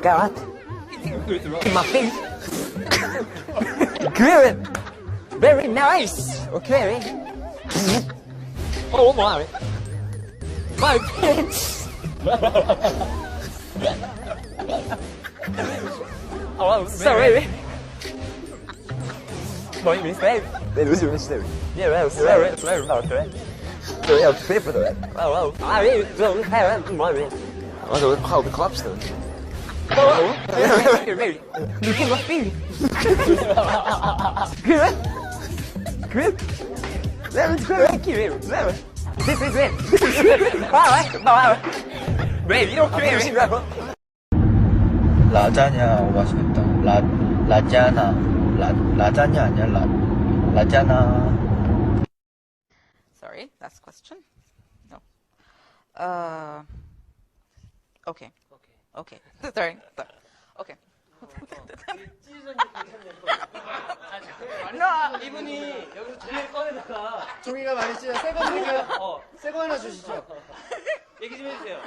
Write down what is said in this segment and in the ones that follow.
carrot in my face. Good. Very nice. Okay. Oh my. My pants. Oh, sorry. My mistake. It was your mistake. Yeah, well, sorry. Sorry about that. Sorry, I was for that. Oh, I really don't have it. I don't know how the club's doing. Oh, look at my feet. Good. Good. That was good. Thank you. That was. This is it. Bye. Baby, don't care. 라자냐 맛있겠다. 라자냐 라자냐 아니야 라자나. Sorry, last question. No. Okay. Sorry. Okay. No. 이분이 여기서 종이를 꺼내다가 종이가 많이 찢어. 새거 드릴까요? 새거 하나 주시죠. 얘기 좀 해주세요.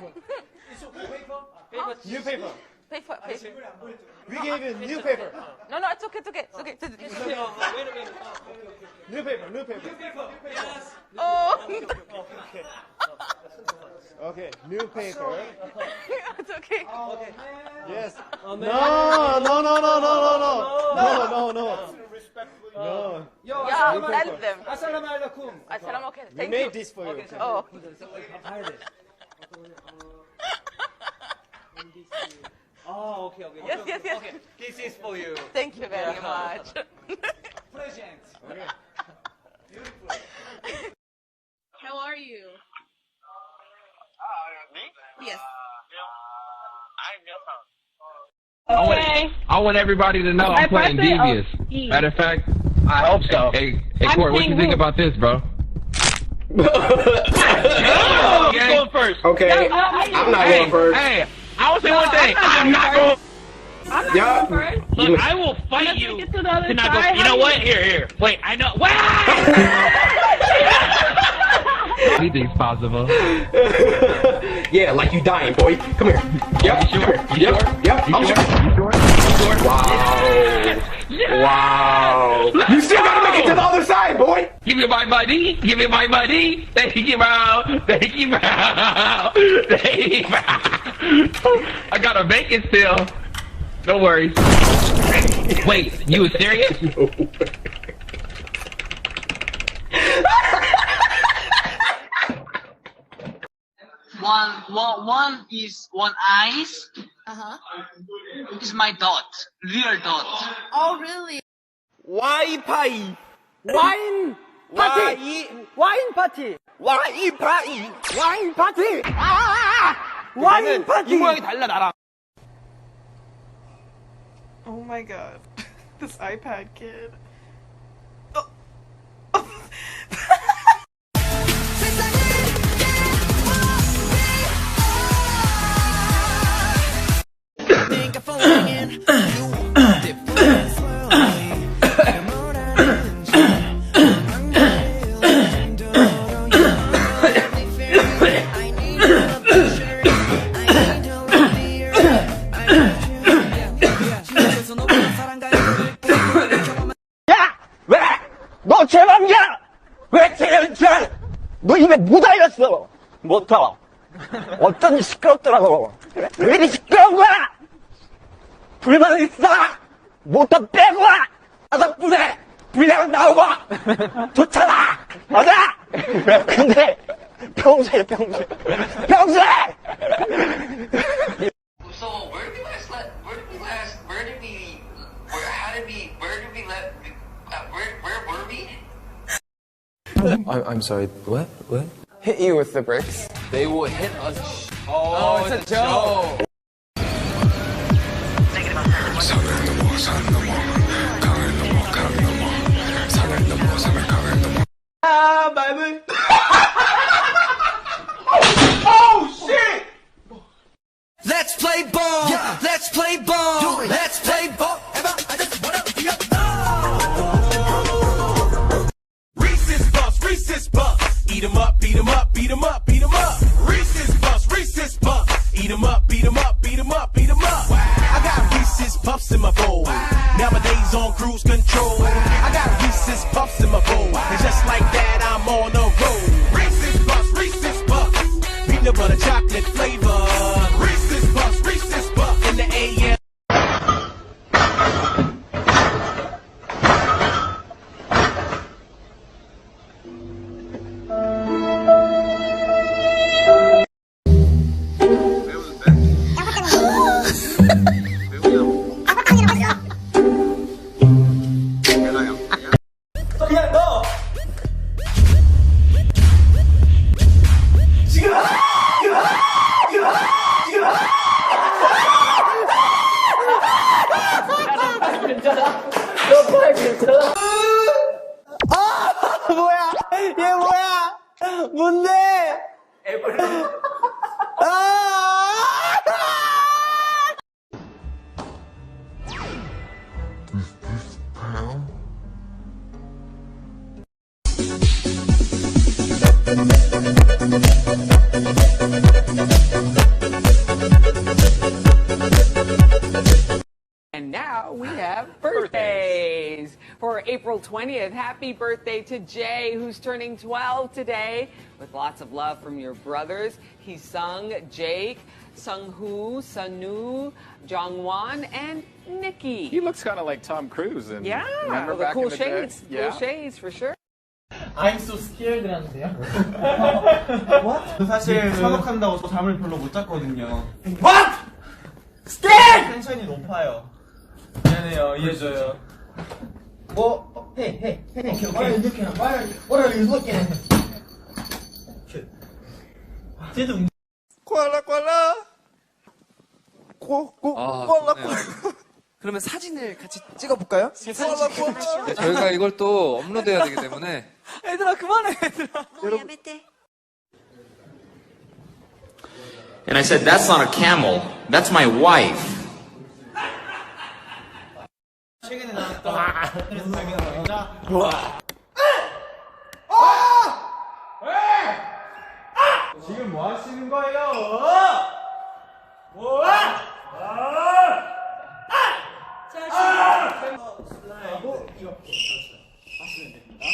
New paper. Paper. We gave you new paper. No, it's okay. New paper. Yes. Oh. Okay, new paper. It's okay. Yes. Oh, No. Yeah, tell them. Assalamu alaikum. Assalam, okay. We Thank made you. this for you. Oh. Oh, okay. Yes. Okay, this is for you. Thank you very much. Present. Okay. How are you? Me? Yes. I'm your Okay. I want everybody to know I'm playing Devious. Matter of fact, I hope so. Hey, Court, what you think about this, bro? Who's going first? Okay, I'm not going first. Hey, I will say one thing. I'm not going. I'm not going first. Look, I will fight you Get to the other to not side. go. You know what? Here. Wait, I know. Wait! Anything's possible. Yeah, like you dying, boy. Come here. Yep. You sure? Yep. I'm sure. You sure? Wow. You still gotta make it to the other side, boy. Give me my money. Thank you, bro. I got a bacon still. No worries. Wait, you was serious? No. One is one eyes. Is my dot, real dot. Oh, really? 와인 파이. 와인 파티. 와인 파티. 와인 파티. 와인 파티. 이 모양이 달라 나랑. Oh my god. This iPad kid. 너 제왕이야! 왜 제왕이야! 너 입에 뭐 달렸어? 못터. 어쩐지 시끄럽더라고. 왜 이리 시끄러운 거야? 불만 있어! 모터 빼고 와! 가서 불에! 불량 나오고! 좋잖아! 맞아! 근데 평소에 So where did we where were we? I'm sorry. What? hit you with the bricks. They will hit us. Oh, it's a joke. Oh shit! Let's play ball. Yeah. Let's play ball. Let's play ball. I just wanna be up. Reese's Puffs. Eat 'em up, beat 'em up, beat 'em up, beat 'em up. Reese's Puffs. Eat 'em up, beat 'em up, beat 'em up, beat 'em up. Wow. on cruise control. I got Reese's Puffs in my bowl, and just like that, I'm on the road. Reese's Puffs, peanut butter chocolate flavor. Reese's Puffs, in the AM. 뭐야? 얘 뭐야? 뭔데? And now we have birthdays. For April 20th, happy birthday to Jay, who's turning 12 today. With lots of love from your brothers, Hee-sung, Jake, Sung-hoo, Sunu, Jongwon, and Nikki. He looks kind of like Tom Cruise. And Yeah, remember the back cool in the shades. day? Yeah. Cool shades, for sure. I'm so scared라는데요? What? 사실 산업한다고 잠을 별로 못 잤거든요. What? Scared! 텐션이 높아요. 미안해요, 이해해줘요. 뭐? Hey. Okay. What are you looking at? What are you looking at? 쟤도 꼴라. 그러면 사진을 같이 찍어볼까요? 저희가 이걸 또 업로드해야 되기 때문에. 얘들아 그만해 얘들아. And I said, that's not a camel, that's my wife. 최근에 나왔던 그래서 발견한 여자. 지금 뭐 하시는 거예요? 뭐? 하고 이렇게 하시면 됩니다.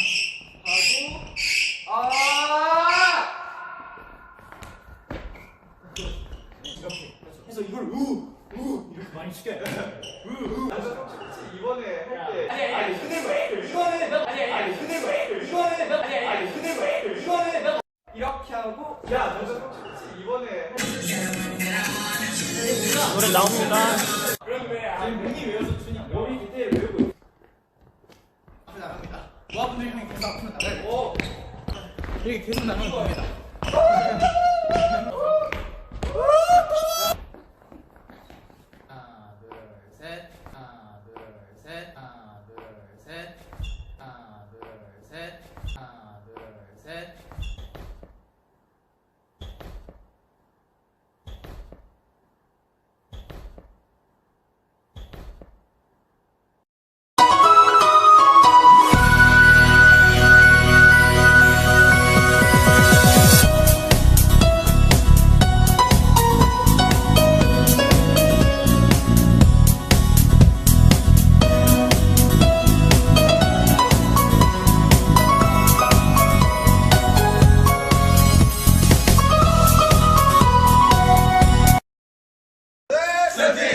이렇게 해서 이걸 이렇게 많이 시켜요. 이번에 할 때 아니 이거는 이렇게 하고 이번에 노래 나옵니다. 그럼 왜 문이 외워서 추니까 머리 디테일 외우고 앞에 나갑니다. 모아분들 형이 계속 앞으로 나가고 이렇게 계속 나가면 됩니다. 하나 둘 셋 하나 둘 셋 하나 둘 셋 하나 둘 셋 하나 둘 셋. Seventeen.